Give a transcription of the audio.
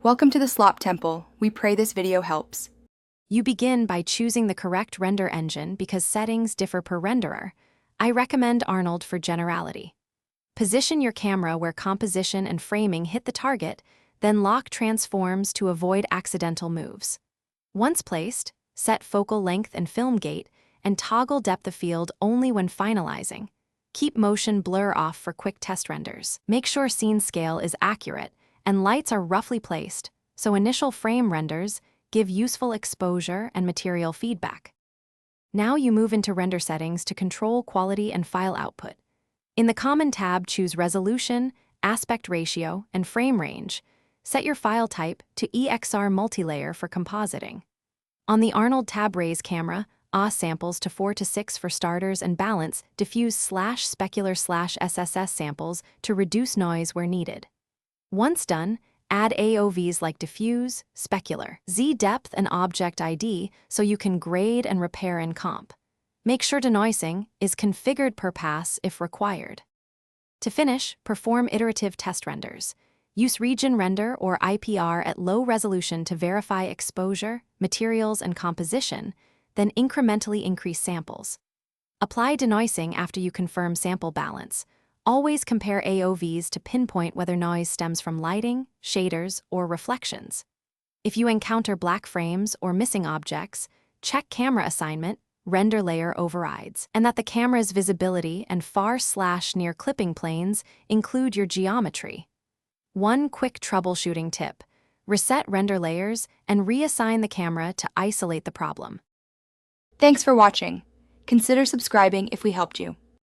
Welcome to the Slop Temple. We pray this video helps. You begin by choosing the correct render engine because settings differ per renderer. I recommend Arnold for generality. Position your camera where composition and framing hit the target, then lock transforms to avoid accidental moves. Once placed, set focal length and film gate, and toggle depth of field only when finalizing. Keep motion blur off for quick test renders. Make sure scene scale is accurate and lights are roughly placed, so initial frame renders give useful exposure and material feedback. Now you move into render settings to control quality and file output. In the Common tab, choose Resolution, Aspect Ratio, and Frame Range. Set your file type to EXR Multilayer for compositing. On the Arnold tab, raise camera, samples to 4 to 6 for starters and balance, diffuse /specular/SSS samples to reduce noise where needed. Once done, add AOVs like diffuse, specular, Z-depth, and object ID so you can grade and repair in comp. Make sure denoising is configured per pass if required. To finish, perform iterative test renders. Use region render or IPR at low resolution to verify exposure, materials, and composition, then incrementally increase samples. Apply denoising after you confirm sample balance. Always compare AOVs to pinpoint whether noise stems from lighting, shaders, or reflections. If you encounter black frames or missing objects, check camera assignment, render layer overrides, and that the camera's visibility and far/near clipping planes include your geometry. One quick troubleshooting tip: reset render layers and reassign the camera to isolate the problem. Thanks for watching. Consider subscribing if we helped you.